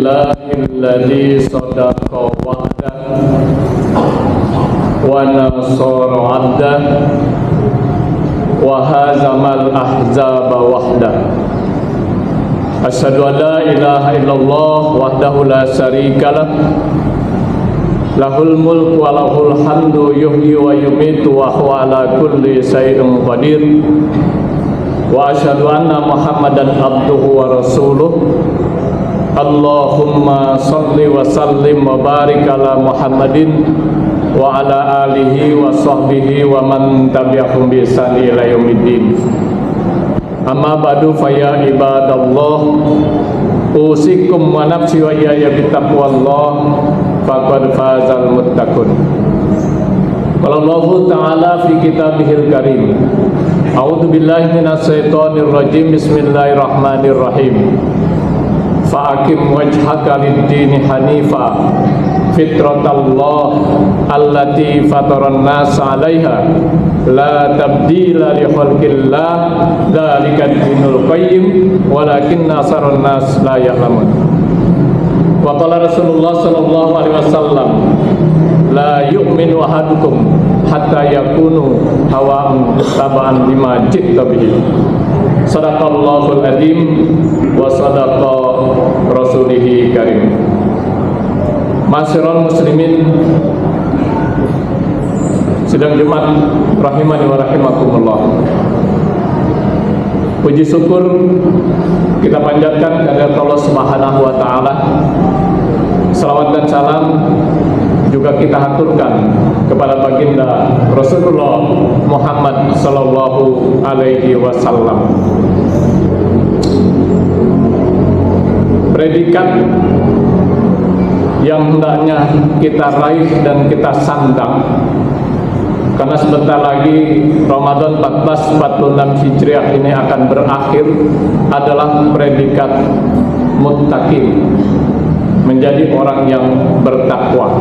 Alhamdulillahilladzi sadaqa wa'dah wa nasara 'abdah wa hazamal ahzaba wahdah. Asyhadu an la ilaha illallah wahdahu la syarikalah lahul mulku wa lahul hamdu yuhyi wa yumitu wa huwa ala kulli syai'in qadir. Wa asyhadu anna Muhammadan abduhu wa rasuluh. Allahumma shalli wa sallim wa barik ala Muhammadin wa ala alihi wa sahbihi wa man tabi'ahum bi ihsan ila yaumiddin. Amma ba'du fa ya ibadallah, usikum wa nafsi wa iyaya bittaqwallah faqad fazal muttaqun. Qala Allahu ta'ala fi kitabihil karim. A'udzu billahi minasy syaithanir rajim. Bismillahirrahmanirrahim. Fa'akim wajhaka lid-dini hanifa fitratallah allati fataran nas 'alaiha la tabdila li khalqillah dzalikad dinul qayyim walakinna aktsaran nas la ya'lamun. Wa qala Rasulullah sallallahu alaihi wasallam la yu'minu ahadukum hatta yakunu hawa'an taba'an lima ji'ta bihi. Sadaqallahul adzim wa sadaqa rasulihi karim. Ma'asyiral muslimin sidang Jumat rahimani wa rahimakumullah. Puji syukur kita panjatkan kepada Allah Subhanahu wa taala. Salawat dan salam juga kita haturkan kepada baginda Rasulullah Muhammad sallallahu alaihi wasallam. Predikat yang hendaknya kita raih dan kita sandang, karena sebentar lagi Ramadan 1446 Hijriah ini akan berakhir, adalah predikat muttaqin, menjadi orang yang bertakwa.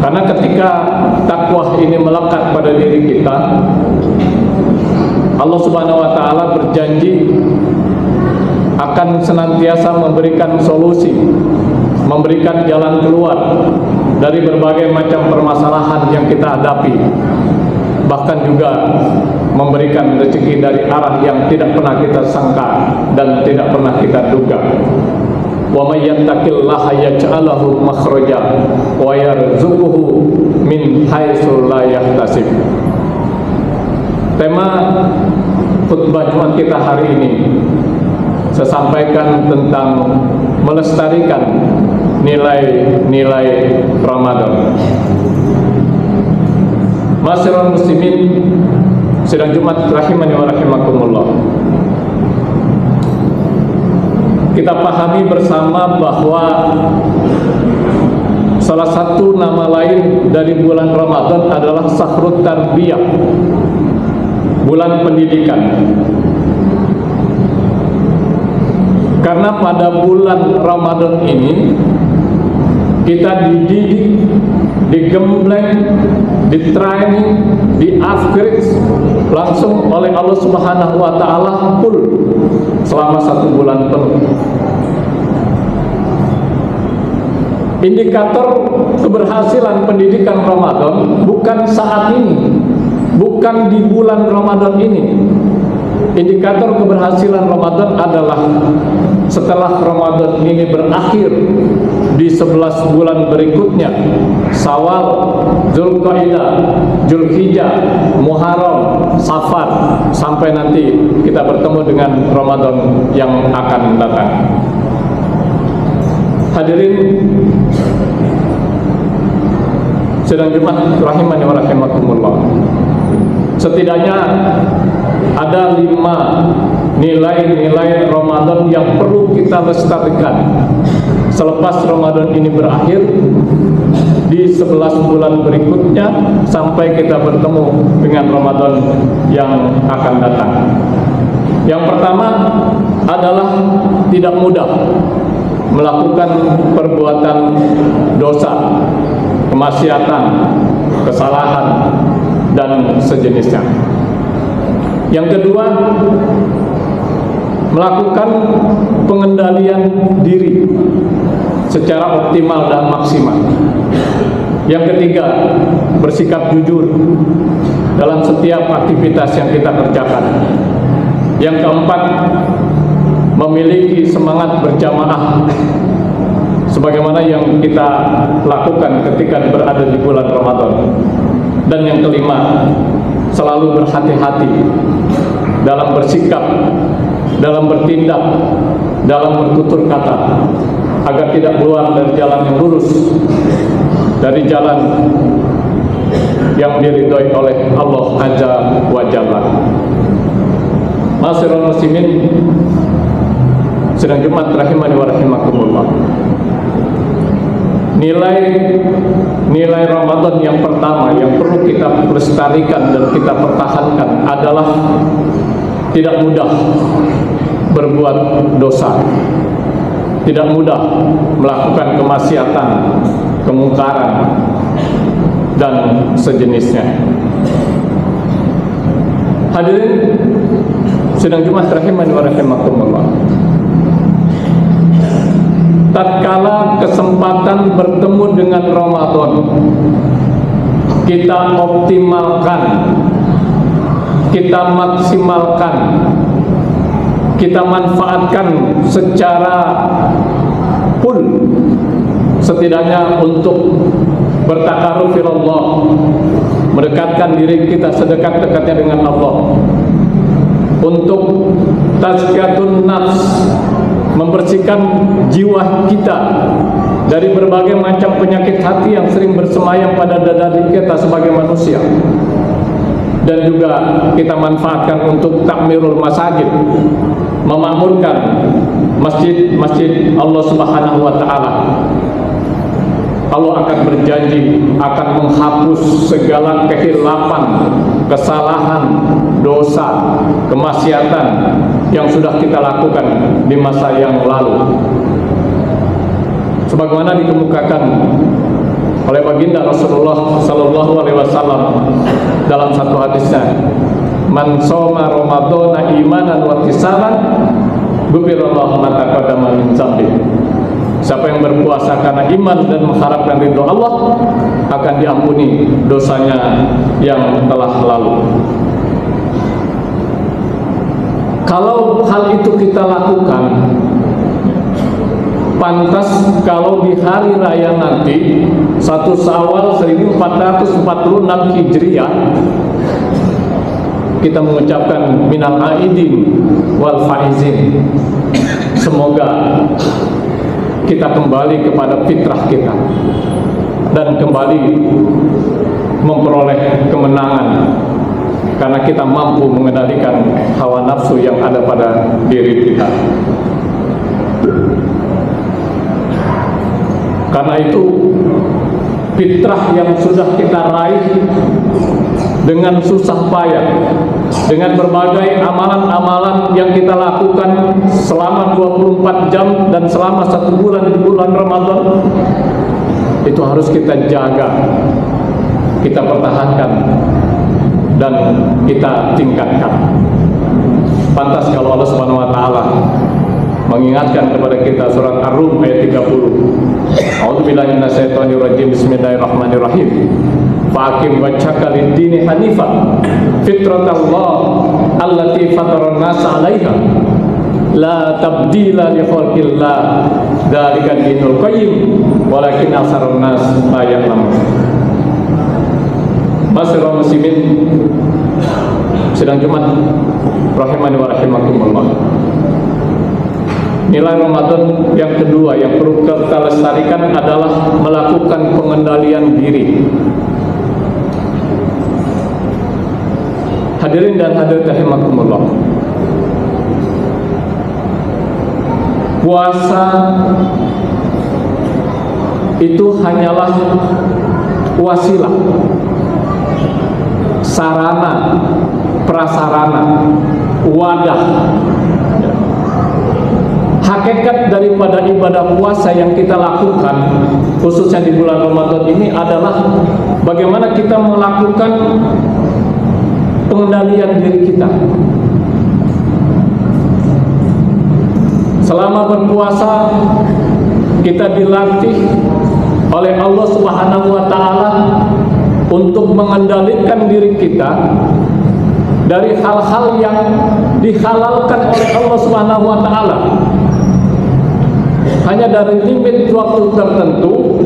Karena ketika takwa ini melekat pada diri kita, Allah Subhanahu wa taala berjanji akan senantiasa memberikan solusi, memberikan jalan keluar dari berbagai macam permasalahan yang kita hadapi, bahkan juga memberikan rezeki dari arah yang tidak pernah kita sangka dan tidak pernah kita duga. Wa may yattaqillaha yaj'al lahu makhraja wa yarzuquhu min haitsu la yahtasib. Tema khutbah Jumat kita hari ini saya sampaikan tentang melestarikan nilai-nilai Ramadan. Ma'asyiral muslimin sidang Jumat rahimani wa rahimakumullah. Kita pahami bersama bahwa salah satu nama lain dari bulan Ramadan adalah Syahrut Tarbiyah, bulan pendidikan. Karena pada bulan Ramadan ini kita dididik, digembleng, ditraining, di-upgrade langsung oleh Allah Subhanahu wa taala full selama 1 bulan penuh. Indikator keberhasilan pendidikan Ramadan bukan saat ini, bukan di bulan Ramadan ini. Indikator keberhasilan Ramadan adalah setelah Ramadan ini berakhir di 11 bulan berikutnya, Syawal, Dzulqa'dah, Dzulhijjah, Muharram, Safar, sampai nanti kita bertemu dengan Ramadan yang akan datang. Hadirin sidang Jumat rahimani wa rahimakumullah. Setidaknya ada 5 nilai-nilai Ramadan yang perlu kita lestarikan selepas Ramadan ini berakhir di 11 bulan berikutnya sampai kita bertemu dengan Ramadan yang akan datang. Yang pertama adalah tidak mudah melakukan perbuatan dosa, kemaksiatan, kesalahan, dan sejenisnya. Yang kedua, melakukan pengendalian diri secara optimal dan maksimal. Yang ketiga, bersikap jujur dalam setiap aktivitas yang kita kerjakan. Yang keempat, memiliki semangat berjamaah sebagaimana yang kita lakukan ketika berada di bulan Ramadan. Dan yang kelima, selalu berhati-hati dalam bersikap, dalam bertindak, dalam bertutur kata, agar tidak keluar dari jalan yang lurus, dari jalan yang diridhoi oleh Allah Azza wa Jalla. Ma'asyiral muslimin sidang Jumat rahimani wa rahimakumullah. Nilai Ramadan yang pertama yang perlu kita lestarikan dan kita pertahankan adalah tidak mudah berbuat dosa, tidak mudah melakukan kemaksiatan, kemungkaran, dan sejenisnya. Hadirin sidang Jumat rahimani wa rahimakumullah. Tatkala kesempatan bertemu dengan Ramadan, kita optimalkan, kita maksimalkan, kita manfaatkan secara full, setidaknya untuk bertakaruf ilallah, mendekatkan diri kita sedekat-dekatnya dengan Allah, untuk tazkiyatun nafs, membersihkan jiwa kita dari berbagai macam penyakit hati yang sering bersemayam pada dada kita sebagai manusia. Dan juga kita manfaatkan untuk takmirul masajid, memakmurkan masjid-masjid Allah Subhanahu wa taala. Allah akan berjanji akan menghapus segala kehilapan, kesalahan, dosa, kemaksiatan yang sudah kita lakukan di masa yang lalu. Sebagaimana dikemukakan oleh baginda Rasulullah sallallahu alaihi wasallam dalam satu hadisnya, "Man shoma Ramadhana imanan wa ihtisaban, ghufirallahu ma taqaddama min dzambi." Siapa yang berpuasa karena iman dan mengharapkan ridho Allah, akan diampuni dosanya yang telah lalu. Kalau hal itu kita lakukan, pantas kalau di hari raya nanti 1 Syawal 1446 Hijriah kita mengucapkan minal aidin wal faizin. Semoga kita kembali kepada fitrah kita dan kembali memperoleh kemenangan karena kita mampu mengendalikan hawa nafsu yang ada pada diri kita. Karena itu fitrah yang sudah kita raih dengan susah payah, dengan berbagai amalan-amalan yang kita lakukan selama 24 jam dan selama 1 bulan di bulan Ramadan, itu harus kita jaga, kita pertahankan, dan kita tingkatkan. Pantas kalau Allah Subhanahu wa taala mengingatkan kepada kita surat Ar-Rum ayat 30. A'udzubillahi minasyaitonirrajim. Bismillahirrahmanirrahim. Fa'aqim wajhaka lid-dini hanifan fitratallah allati fataran nas 'alaiha la tabdila li khalqillah dzalika dinul qayyim walakin aksarun nas la ya'lamun. Ma'asyiral muslimin sidang Jumat rahimani wa rahimakumullah. Nilai Ramadan yang kedua yang perlu kita lestarikan adalah melakukan pengendalian diri. Hadirin dan hadirat rahimakumullah, puasa itu hanyalah wasilah, sarana, prasarana, wadah. Hakikat daripada ibadah puasa yang kita lakukan khususnya di bulan Ramadan ini adalah bagaimana kita melakukan pengendalian diri kita. Selama berpuasa kita dilatih oleh Allah Subhanahu wa taala untuk mengendalikan diri kita dari hal-hal yang dihalalkan oleh Allah Subhanahu wa taala. Hanya dari limit waktu tertentu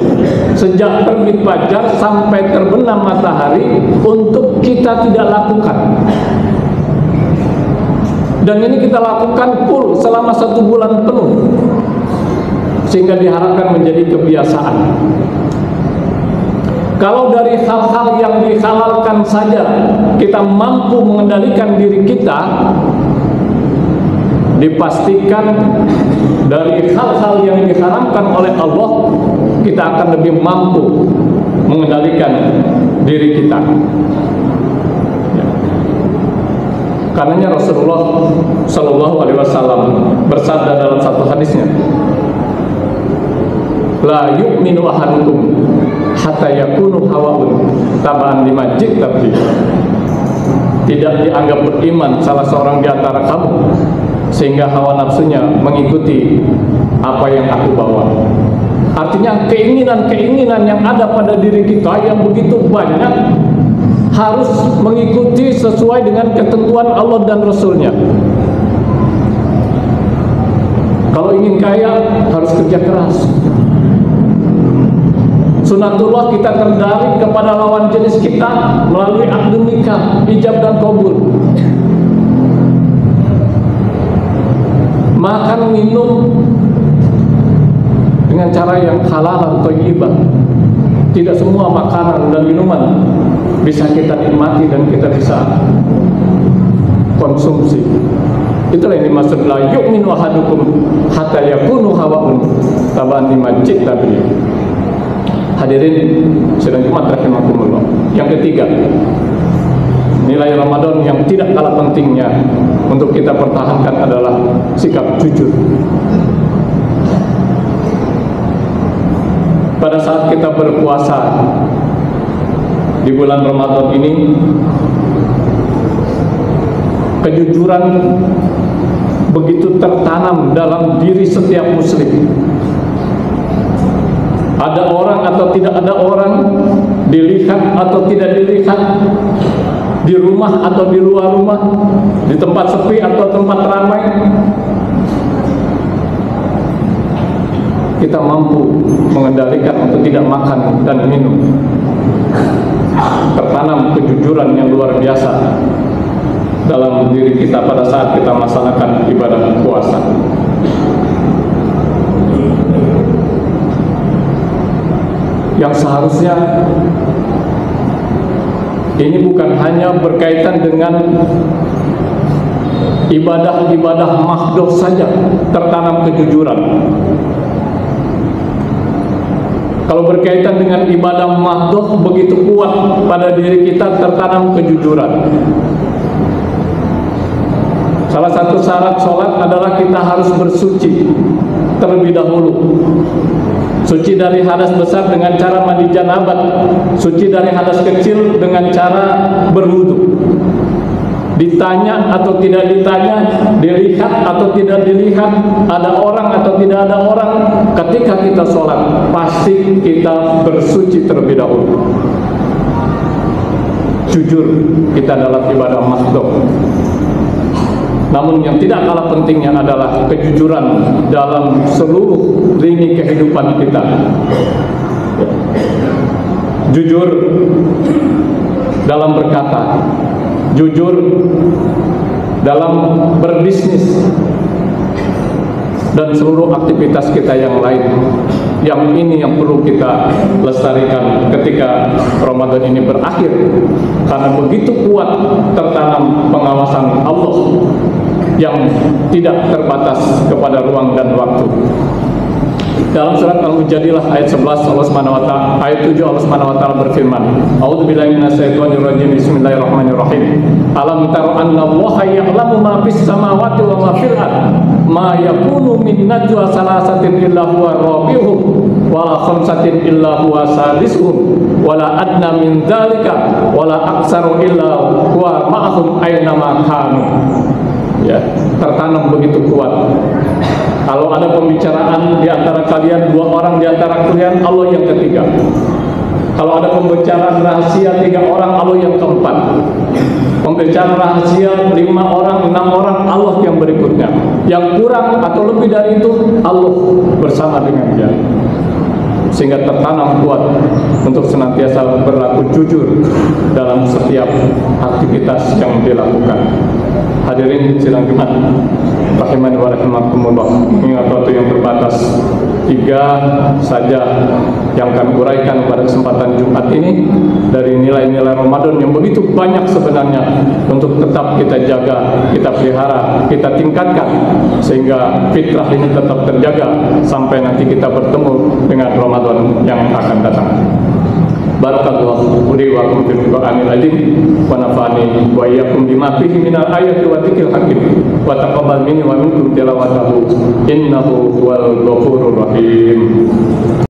sejak terbit fajar sampai terbenam matahari untuk kita tidak lakukan. Dan ini kita lakukan full selama 1 bulan penuh, sehingga diharapkan menjadi kebiasaan. Kalau dari hal-hal yang dihalalkan saja kita mampu mengendalikan diri kita, dipastikan dari hal-hal yang diharamkan oleh Allah kita akan lebih mampu mengendalikan diri kita. Karenanya Rasulullah Shallallahu Alaihi Wasallam bersabda dalam satu hadisnya, la yu'minu ahadukum hatta yakunu hawaun tabaan lima ji'tabti. Tidak dianggap beriman salah seorang di antara kamu sehingga hawa nafsunya mengikuti apa yang aku bawa. Artinya keinginan-keinginan yang ada pada diri kita yang begitu banyak harus mengikuti sesuai dengan ketentuan Allah dan Rasulnya. Kalau ingin kaya harus kerja keras. Sunatullah kita tertarik kepada lawan jenis kita melalui akad nikah, ijab dan qabul. Makan minum dengan cara yang halal atau thayyibah. Tidak semua makanan dan minuman bisa kita nikmati dan kita bisa konsumsi. Itulah yang dimaksud la yu'minu ahadukum hatta yakunu hawaun tabaan lima ji'tabti. Hadirin sidang Jumat rahimakumullah. Yang ketiga, nilai Ramadan yang tidak kalah pentingnya untuk kita pertahankan adalah sikap jujur. Pada saat kita berpuasa di bulan Ramadan ini, kejujuran begitu tertanam dalam diri setiap muslim. Ada orang atau tidak ada orang, dilihat atau tidak dilihat, di rumah atau di luar rumah, di tempat sepi atau tempat ramai, kita mampu mengendalikan untuk tidak makan dan minum. Tertanam kejujuran yang luar biasa dalam diri kita pada saat kita melaksanakan ibadah puasa. Yang seharusnya ini bukan hanya berkaitan dengan ibadah-ibadah mahdhuf saja tertanam kejujuran. Kalau berkaitan dengan ibadah mahdhuf begitu kuat pada diri kita tertanam kejujuran. Salah satu syarat sholat adalah kita harus bersuci terlebih dahulu. Suci dari hadas besar dengan cara mandi janabat, suci dari hadas kecil dengan cara berwudu. Ditanya atau tidak ditanya, dilihat atau tidak dilihat, ada orang atau tidak ada orang, ketika kita sholat pasti kita bersuci terlebih dahulu. Jujur kita dalam ibadah mahdhuf. Namun yang tidak kalah pentingnya adalah kejujuran dalam seluruh lini kehidupan kita. Jujur dalam berkata, jujur dalam berbisnis, dan seluruh aktivitas kita yang lain. Yang ini yang perlu kita lestarikan ketika Ramadan ini berakhir, karena begitu kuat tertanam pengawasan Allah yang tidak terbatas kepada ruang dan waktu. Dalam surat Al-Mujadilah ayat 11 Allah Subhanahu wa taala, ayat 7 Allah Subhanahu wa taala berfirman, A'udzubillahi minasyaitonir rajim. Bismillahirrahmanirrahim. Alam tara anna Allaha ya'lamu ma fis samawati wa ma fil ardh. Ma yakunu min najwa salasatin illa huwa rabi'uhum wa la khamsatin illa huwa sadisuhum wa la adna min dzalika wa la aktsaru illa huwa ma'ahum aina ma kanu. Ya, tertanam begitu kuat Kalau ada pembicaraan di antara kalian, 2 orang di antara kalian, Allah yang ketiga. Kalau ada pembicaraan rahasia 3 orang, Allah yang keempat. Pembicaraan rahasia 5 orang, 6 orang, Allah yang berikutnya. Yang kurang atau lebih dari itu, Allah bersama dengan dia. Sehingga tertanam kuat untuk senantiasa berlaku jujur dalam setiap aktivitas yang dilakukan. Hadirin sidang Jumat rahimani wa rahimakumullah, ingat waktu yang terbatas, 3 saja yang kami uraikan pada kesempatan Jumat ini dari nilai-nilai Ramadan yang begitu banyak sebenarnya untuk tetap kita jaga, kita pelihara, kita tingkatkan sehingga fitrah ini tetap terjaga sampai nanti kita bertemu dengan Ramadan yang akan datang. Barakallahu li wa lakum fil Qur'anil azim wa nafa'ani wa iyyakum bima fihi minal ayati wa dzikril hakim wa taqabbal minni wa minkum tilawatahu innahu huwal ghafurur rahim.